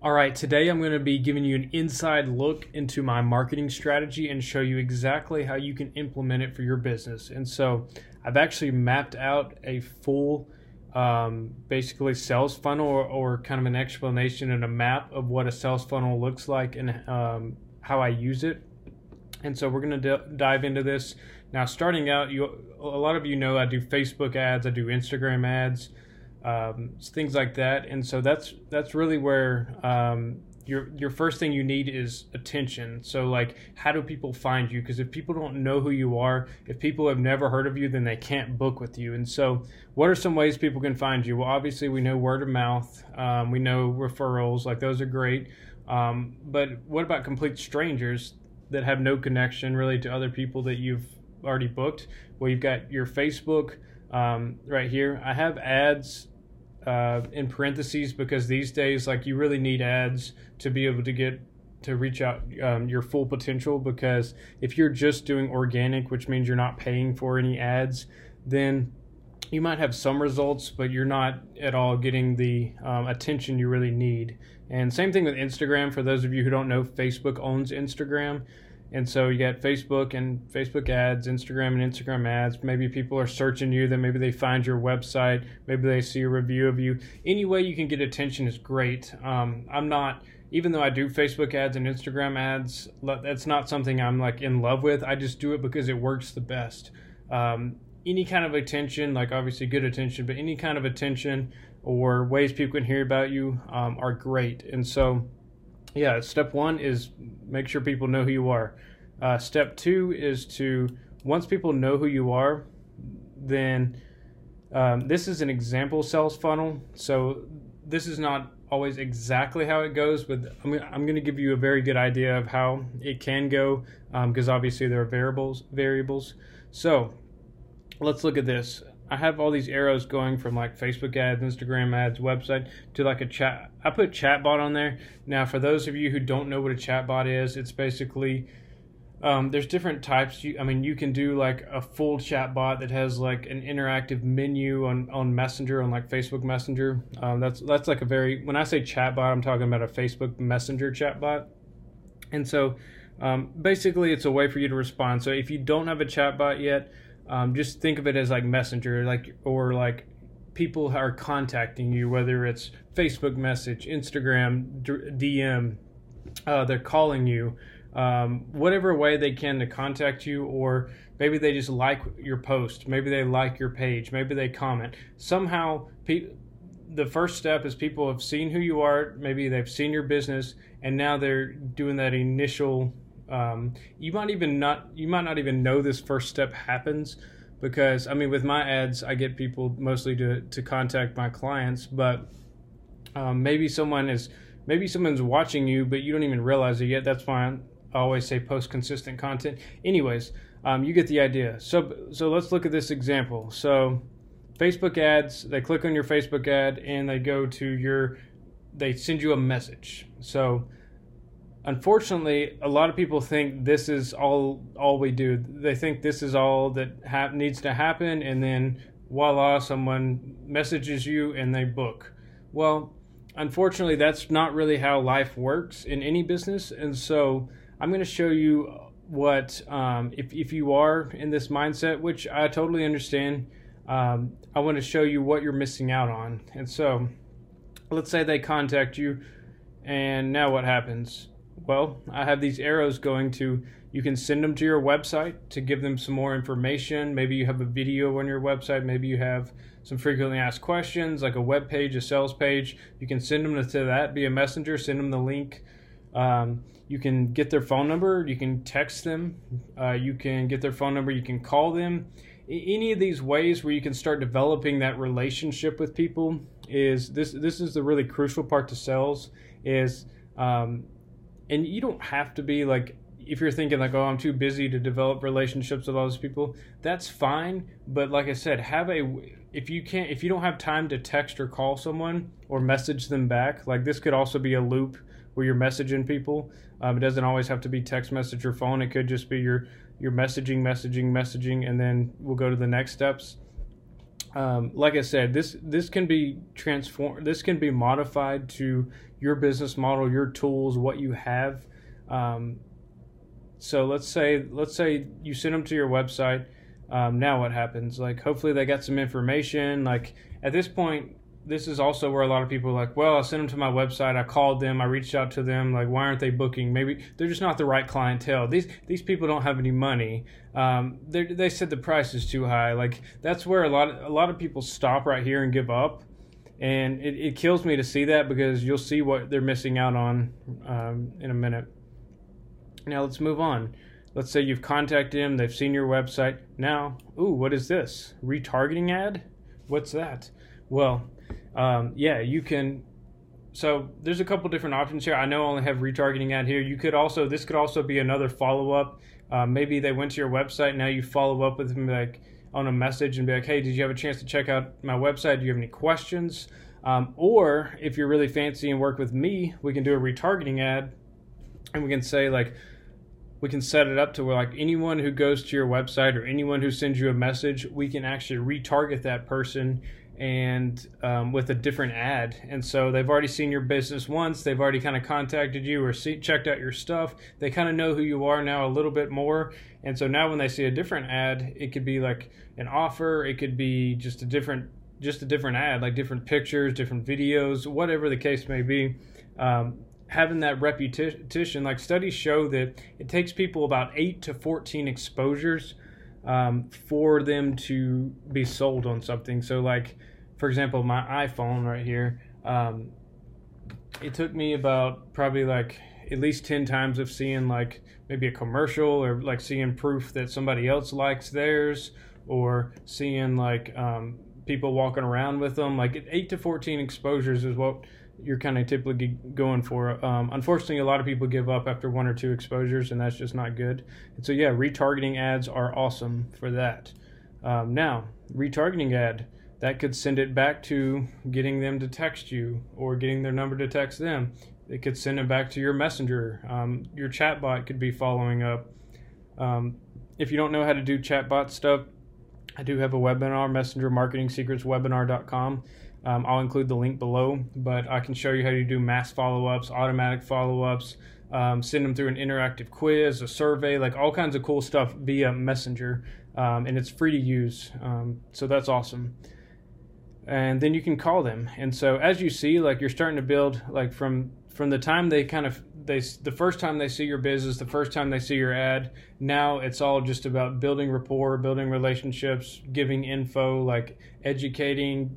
All right, today I'm going to be giving you an inside look into my marketing strategy and show you exactly how you can implement it for your business. And so I've actually mapped out a full basically sales funnel or kind of an explanation and a map of what a sales funnel looks like and how I use it. And so we're going to dive into this. Now, starting out, a lot of you know I do Facebook ads, I do Instagram ads, things like that. And so that's really where your first thing you need is attention. So like, how do people find you? Because if people don't know who you are, if people have never heard of you, then they can't book with you. And so what are some ways people can find you? Well, obviously we know word of mouth, we know referrals, like those are great. But what about complete strangers that have no connection really to other people that you've already booked? Well, you've got your Facebook right here. I have ads in parentheses because these days, like, you really need ads to be able to reach out your full potential. Because if you're just doing organic, which means you're not paying for any ads, then you might have some results, but you're not at all getting the attention you really need. And same thing with Instagram. For those of you who don't know, Facebook owns Instagram. And so you got Facebook and Facebook ads, Instagram and Instagram ads. Maybe people are searching you, then maybe they find your website, maybe they see a review of you. Any way you can get attention is great. Even though I do Facebook ads and Instagram ads, that's not something I'm like in love with. I just do it because it works the best. Any kind of attention, like obviously good attention, but any kind of attention or ways people can hear about you are great. And so, yeah, step one is make sure people know who you are. Step two is to, once people know who you are, then this is an example sales funnel. So this is not always exactly how it goes, but I'm going to give you a very good idea of how it can go, because obviously there are variables. So let's look at this. I have all these arrows going from like Facebook ads, Instagram ads, website to like a chat. I put chatbot on there. Now, for those of you who don't know what a chatbot is, it's basically, there's different types. You can do like a full chatbot that has like an interactive menu on Messenger, on like Facebook Messenger. That's like when I say chatbot, I'm talking about a Facebook Messenger chatbot. And so basically it's a way for you to respond. So if you don't have a chatbot yet, just think of it as like Messenger, or people are contacting you, whether it's Facebook message, Instagram, DM, they're calling you, whatever way they can to contact you, or maybe they just like your post, maybe they like your page, maybe they comment. Somehow, the first step is people have seen who you are, maybe they've seen your business, and now they're doing that initial. You might not even know this first step happens, because with my ads I get people mostly to contact my clients, but maybe someone's watching you but you don't even realize it yet. That's fine. I always say post consistent content. Anyways, you get the idea. So let's look at this example. So Facebook ads, they click on your Facebook ad and they go to they send you a message. So unfortunately, a lot of people think this is all we do. They think this is all that needs to happen, and then voila, someone messages you and they book. Well, unfortunately, that's not really how life works in any business. And so I'm going to show you what, if you are in this mindset, which I totally understand, I want to show you what you're missing out on. And so let's say they contact you, and now what happens? Well, I have these arrows going to, you can send them to your website to give them some more information. Maybe you have a video on your website. Maybe you have some frequently asked questions, like a web page, a sales page. You can send them to that via Messenger, send them the link. You can get their phone number. You can text them. You can get their phone number. You can call them. Any of these ways where you can start developing that relationship with people is, this is the really crucial part to sales is, and you don't have to be like, if you're thinking like, oh, I'm too busy to develop relationships with all those people, that's fine. But like I said, if you don't have time to text or call someone or message them back, like this could also be a loop where you're messaging people. It doesn't always have to be text message or phone. It could just be you're messaging, and then we'll go to the next steps. like I said, this can be transformed. This can be modified to your business model, your tools, what you have. So let's say you send them to your website. Now what happens? Like, hopefully they got some information. Like, at this point, this is also where a lot of people are like, well, I sent them to my website, I called them, I reached out to them, like, why aren't they booking? Maybe they're just not the right clientele. These people don't have any money. They said the price is too high. Like, that's where a lot of people stop right here and give up. And it kills me to see that, because you'll see what they're missing out on in a minute. Now let's move on. Let's say you've contacted them, they've seen your website. Now, ooh, what is this? Retargeting ad? What's that? Well, yeah, you can. So there's a couple different options here. I know I only have retargeting ad here. This could also be another follow-up. Maybe they went to your website, now you follow up with them like on a message and be like, hey, did you have a chance to check out my website? Do you have any questions? Or if you're really fancy and work with me, we can do a retargeting ad, and we can say, like, we can set it up to where, like, anyone who goes to your website or anyone who sends you a message, we can actually retarget that person and with a different ad. And so they've already seen your business once, they've already kind of contacted you or checked out your stuff, they kind of know who you are now a little bit more. And so now when they see a different ad, it could be like an offer, it could be just a different ad, like different pictures, different videos, whatever the case may be. Having that repetition, like, studies show that it takes people about 8 to 14 exposures for them to be sold on something. So, like, for example, my iPhone right here, it took me about probably like at least 10 times of seeing like maybe a commercial, or like seeing proof that somebody else likes theirs, or seeing like people walking around with them. Like 8 to 14 exposures is what you're kind of typically going for. Unfortunately, a lot of people give up after 1 or 2 exposures, and that's just not good. And so, yeah, retargeting ads are awesome for that. Now, retargeting ad, that could send it back to getting them to text you or getting their number to text them. It could send it back to your messenger. Your chatbot could be following up. If you don't know how to do chatbot stuff, I do have a webinar, messengermarketingsecretswebinar.com. I'll include the link below, but I can show you how to do mass follow-ups, automatic follow-ups, send them through an interactive quiz, a survey, like all kinds of cool stuff via Messenger, and it's free to use, so that's awesome. And then you can call them, and so as you see, like, you're starting to build, like, from the time the first time they see your business, the first time they see your ad, now it's all just about building rapport, building relationships, giving info, like educating,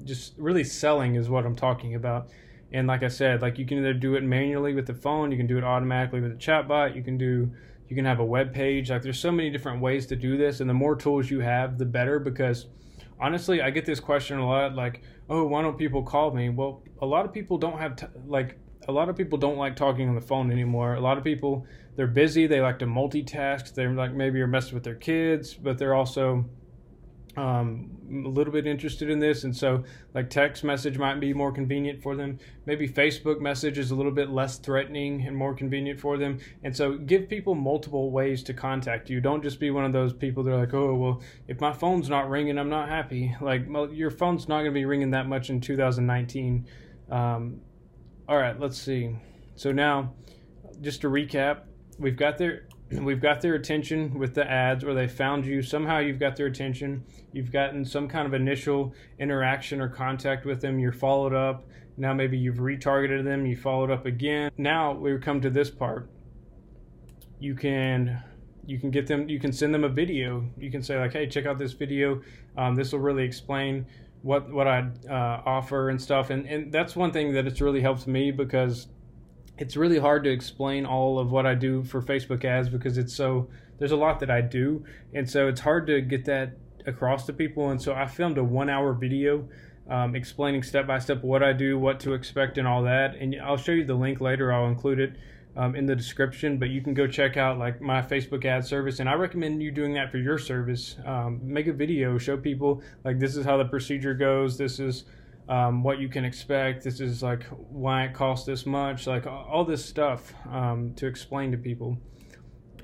just really selling is what I'm talking about. And like I said, like, you can either do it manually with the phone, you can do it automatically with a chatbot, you can have a web page. Like, there's so many different ways to do this, and the more tools you have, the better, because honestly, I get this question a lot, like, oh, why don't people call me? Well, a lot of people don't have a lot of people don't like talking on the phone anymore. A lot of people, they're busy, they like to multitask, they're like, maybe you're messing with their kids, but they're also a little bit interested in this, and so like text message might be more convenient for them. Maybe Facebook message is a little bit less threatening and more convenient for them. And so give people multiple ways to contact you. Don't just be one of those people that are like, oh, well, if my phone's not ringing, I'm not happy. Like, well, your phone's not going to be ringing that much in 2019. All right, let's see. So now, just to recap, we've got their attention with the ads, or they found you. Somehow you've got their attention. You've gotten some kind of initial interaction or contact with them. You're followed up. Now maybe you've retargeted them. You followed up again. Now we come to this part. You can get them. You can send them a video. You can say like, hey, check out this video. This will really explain what I offer and stuff. And that's one thing that it's really helped me, because it's really hard to explain all of what I do for Facebook ads, because there's a lot that I do, and so it's hard to get that across to people. And so I filmed a 1-hour video explaining step by step what I do, what to expect, and all that. And I'll show you the link later. I'll include it in the description, but you can go check out like my Facebook ad service, and I recommend you doing that for your service. Make a video, show people like, this is how the procedure goes, this is what you can expect, this is like why it costs this much, like all this stuff to explain to people.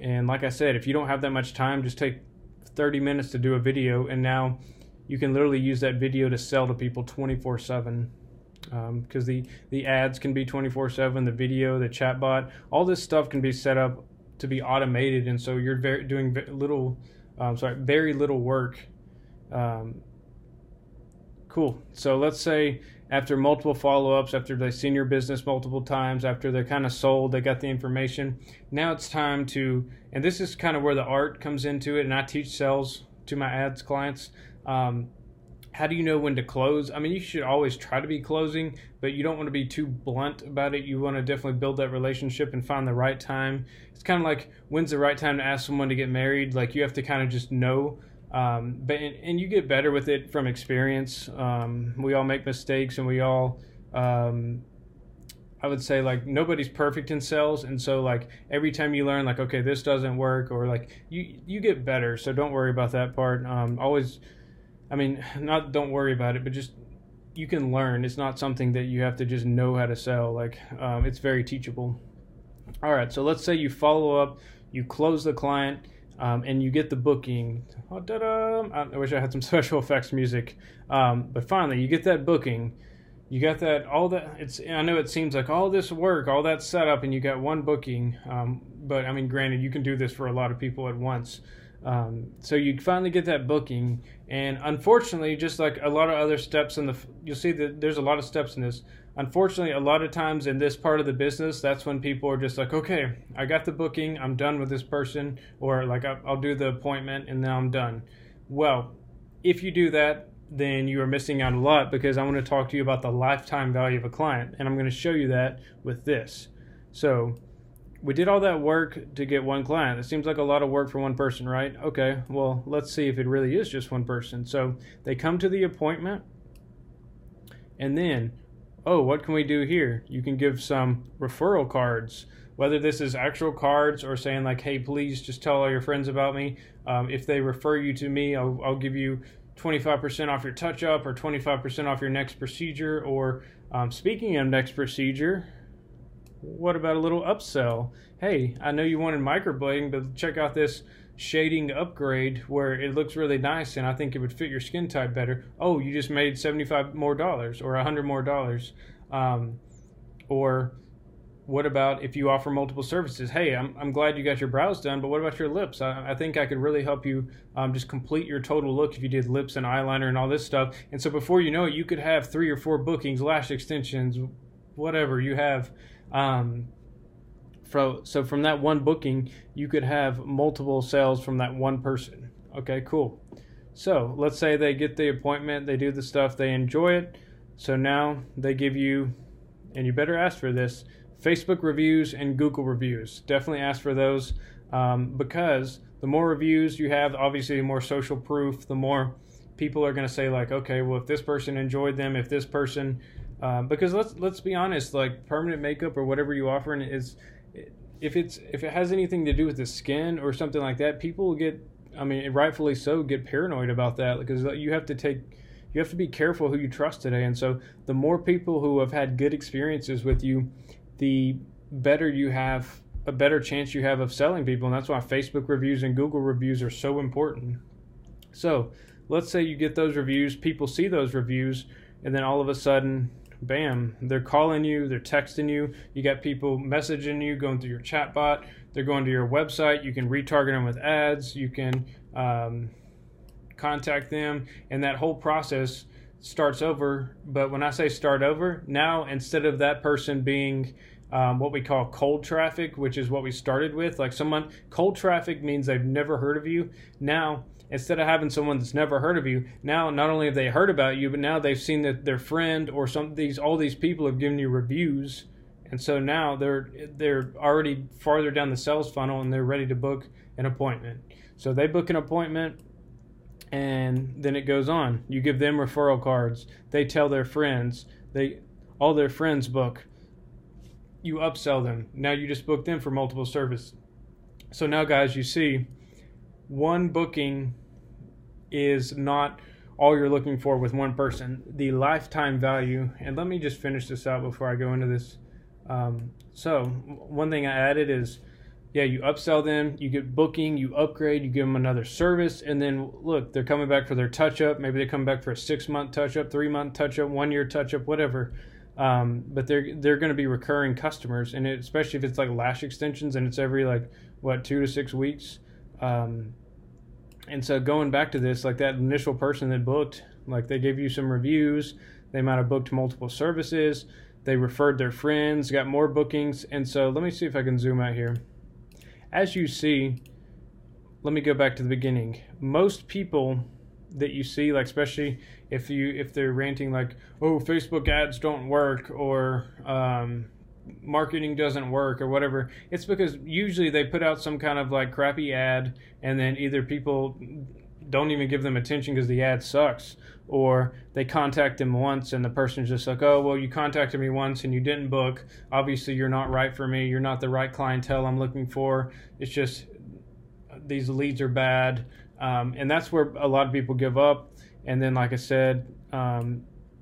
And like I said, if you don't have that much time, just take 30 minutes to do a video, and now you can literally use that video to sell to people 24/7. Because the ads can be 24/7, the video, the chatbot, all this stuff can be set up to be automated, and so you're doing very little work. Cool. So let's say after multiple follow-ups, after they've seen your business multiple times, after they're kind of sold, they got the information, now it's time to, and this is kind of where the art comes into it, and I teach sales to my ads clients. How do you know when to close? I mean, you should always try to be closing, but you don't want to be too blunt about it. You want to definitely build that relationship and find the right time. It's kind of like, when's the right time to ask someone to get married? Like, you have to kind of just know. And you get better with it from experience. We all make mistakes, and we all, I would say, like, nobody's perfect in sales, and so, like, every time you learn, like, okay, this doesn't work, or like you get better. So don't worry about that part. Always, I mean, not don't worry about it, but just you can learn. It's not something that you have to just know how to sell. Like, it's very teachable. All right, so let's say you follow up, you close the client. And you get the booking. Oh, ta-da! I wish I had some special effects music. But finally, you get that booking. You got that, all that. I know it seems like all this work, all that setup, and you got one booking. But I mean, granted, you can do this for a lot of people at once. So you finally get that booking, and unfortunately, just like a lot of other steps you'll see that there's a lot of steps in this. Unfortunately, a lot of times in this part of the business, that's when people are just like, okay, I got the booking, I'm done with this person, or like I'll do the appointment and now I'm done. Well, if you do that, then you are missing out a lot, because I want to talk to you about the lifetime value of a client, and I'm going to show you that with this. So we did all that work to get one client. It seems like a lot of work for one person, right? Okay, well, let's see if it really is just one person. So they come to the appointment, and then, oh, what can we do here? You can give some referral cards, whether this is actual cards or saying like, hey, please just tell all your friends about me. If they refer you to me, I'll give you 25% off your touch-up, or 25% off your next procedure. Or speaking of next procedure, what about a little upsell? Hey, I know you wanted microblading, but check out this shading upgrade where it looks really nice, and I think it would fit your skin type better. Oh, you just made $75 more or $100 more. Or what about if you offer multiple services? Hey, I'm glad you got your brows done, but what about your lips? I think I could really help you just complete your total look if you did lips and eyeliner and all this stuff. And so before you know it, you could have 3 or 4 bookings, lash extensions, whatever you have. So from that one booking, you could have multiple sales from that one person. Okay, cool. So let's say they get the appointment, they do the stuff, they enjoy it. So now they give you, and you better ask for this, Facebook reviews and Google reviews. Definitely ask for those, because the more reviews you have, obviously the more social proof, the more people are going to say like, okay, well, if this person enjoyed them, if this person, because let's be honest, like permanent makeup or whatever you offer is, if it has anything to do with the skin or something like that, people will get, I mean, rightfully so, get paranoid about that, because you have to be careful who you trust today. And so the more people who have had good experiences with you, the better you have, a better chance you have of selling people. And that's why Facebook reviews and Google reviews are so important. So let's say you get those reviews, people see those reviews, and then all of a sudden, bam, they're calling you, they're texting you, you got people messaging you, going through your chatbot, they're going to your website, you can retarget them with ads, you can contact them, and that whole process starts over. But when I say start over, now instead of that person being what we call cold traffic, which is what we started with, like cold traffic means they've never heard of you. Now, instead of having someone that's never heard of you, now not only have they heard about you, but now they've seen that their friend or all these people have given you reviews, and so now they're already farther down the sales funnel and they're ready to book an appointment. So they book an appointment, and then it goes on. You give them referral cards. They tell their friends. All their friends book. You upsell them. Now you just book them for multiple services. So now, guys, you see, one booking is not all you're looking for with one person. The lifetime value, and let me just finish this out before I go into this. So one thing I added is yeah, you upsell them, you get booking, you upgrade, you give them another service, and then look, they're coming back for their touch-up. Maybe they come back for a 6-month touch-up, 3-month touch-up, 1-year touch-up, whatever. But they're going to be recurring customers, and especially if it's like lash extensions and it's every like 2 to 6 weeks. And so going back to this, like that initial person that booked, like they gave you some reviews, they might have booked multiple services, they referred their friends, got more bookings. And so let me see if I can zoom out here. As you see, let me go back to the beginning. Most people that you see, like especially if they're ranting like, oh, Facebook ads don't work, or marketing doesn't work, or whatever, it's because usually they put out some kind of like crappy ad, and then either people don't even give them attention because the ad sucks, or they contact them once and the person's just like, oh, well, you contacted me once and you didn't book. Obviously, you're not right for me. You're not the right clientele I'm looking for. It's just these leads are bad. And that's where a lot of people give up. And then, like I said, a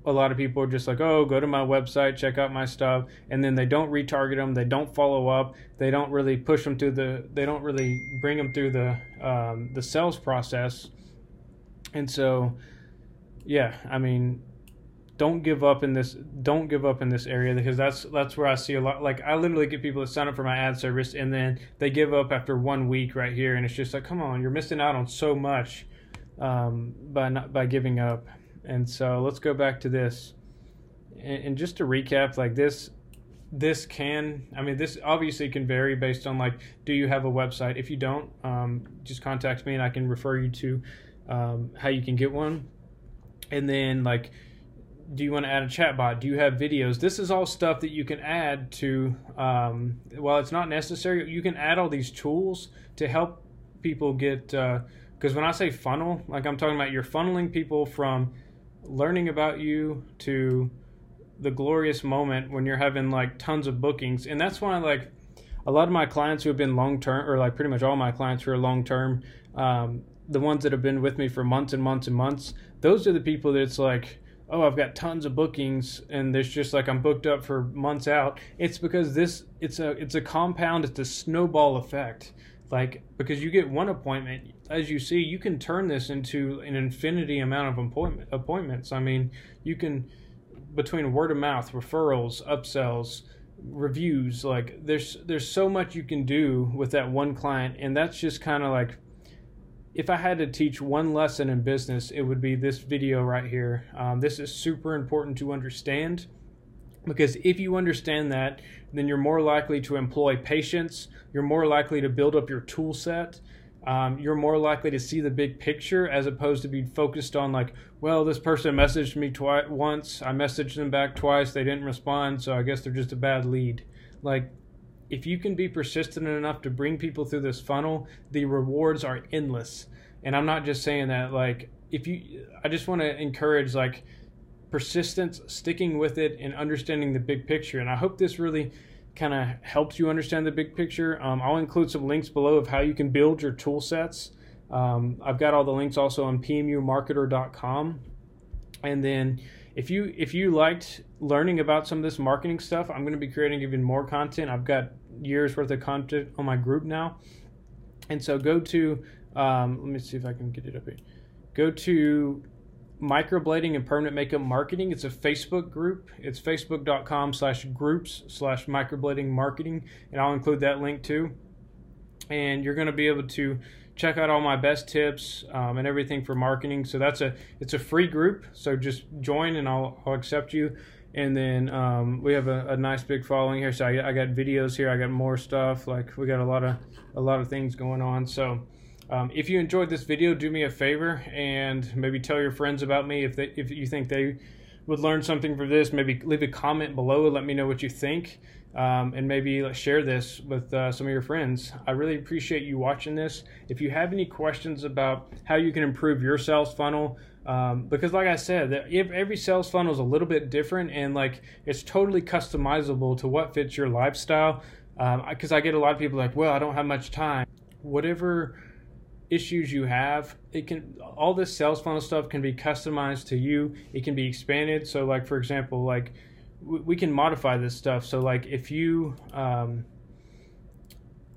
lot of people are just like, oh, go to my website, check out my stuff. And then they don't retarget them. They don't follow up. They don't really push them through they don't really bring them through the sales process. And so, yeah, I mean, don't give up in this area, because that's where I see a lot. Like, I literally get people that sign up for my ad service and then they give up after 1 week right here, and it's just like, come on, you're missing out on so much by giving up. And so let's go back to this, and just to recap, like this obviously can vary based on, like, do you have a website? If you don't, just contact me and I can refer you to how you can get one. And then, like, do you want to add a chatbot? Do you have videos? This is all stuff that you can add to, while it's not necessary, you can add all these tools to help people get, because when I say funnel, like, I'm talking about you're funneling people from learning about you to the glorious moment when you're having like tons of bookings. And that's why, like, a lot of my clients who have been long-term, or like pretty much all my clients who are long-term, the ones that have been with me for months and months and months, those are the people that it's like, oh, I've got tons of bookings and there's just like, I'm booked up for months out. It's because it's a compound, it's a snowball effect. Like, because you get one appointment, as you see, you can turn this into an infinity amount of appointments. I mean, you can, between word of mouth, referrals, upsells, reviews, like there's so much you can do with that one client. And that's just kind of like, if I had to teach one lesson in business, it would be this video right here. This is super important to understand, because if you understand that, then you're more likely to employ patience. You're more likely to build up your tool set. You're more likely to see the big picture, as opposed to be focused on like, well, this person messaged me once, I messaged them back twice, they didn't respond, so I guess they're just a bad lead. Like, if you can be persistent enough to bring people through this funnel, the rewards are endless. And I'm not just saying that, like, I just want to encourage like persistence, sticking with it, and understanding the big picture. And I hope this really kind of helps you understand the big picture. I'll include some links below of how you can build your tool sets. I've got all the links also on pmumarketer.com. And then if you liked learning about some of this marketing stuff, I'm going to be creating even more content. I've got years worth of content on my group now. And so go to, let me see if I can get it up here. Go to Microblading and Permanent Makeup Marketing. It's a Facebook group. It's facebook.com/groups/microblading marketing. And I'll include that link too. And you're going to be able to check out all my best tips and everything for marketing. So it's a free group. So just join and I'll accept you. And then we have a nice big following here. So I got videos here. I got more stuff. Like, we got a lot of things going on. So if you enjoyed this video, do me a favor and maybe tell your friends about me. If you think they would learn something from this, maybe leave a comment below and let me know what you think. And maybe share this with some of your friends. I really appreciate you watching this. If you have any questions about how you can improve your sales funnel, because like I said, every sales funnel is a little bit different, and like, it's totally customizable to what fits your lifestyle. Because I get a lot of people like, well, I don't have much time. Whatever issues you have, all this sales funnel stuff can be customized to you. It can be expanded. So like, for example, like, we can modify this stuff. So like, if you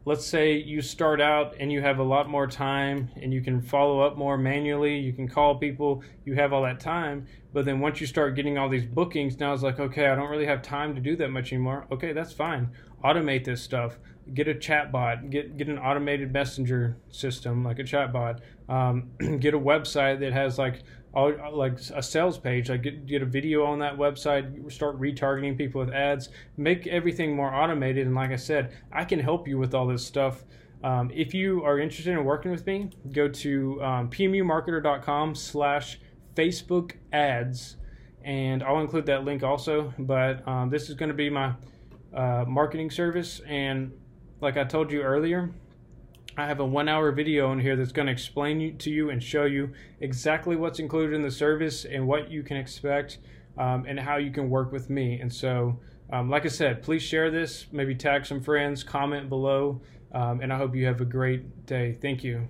let's say you start out and you have a lot more time and you can follow up more manually, you can call people, you have all that time, but then once you start getting all these bookings, now it's like, okay, I don't really have time to do that much anymore. Okay, that's fine. Automate this stuff. Get a chat bot, get an automated messenger system like a chat bot. Get a website that has like a sales page, like get a video on that website, start retargeting people with ads, make everything more automated. And like I said, I can help you with all this stuff. If you are interested in working with me, go to pmumarketer.com/Facebook ads, and I'll include that link also. But this is going to be my marketing service, and like I told you earlier, I have a 1-hour video in here that's going to explain to you and show you exactly what's included in the service and what you can expect, and how you can work with me. And so, like I said, please share this, maybe tag some friends, comment below, and I hope you have a great day. Thank you.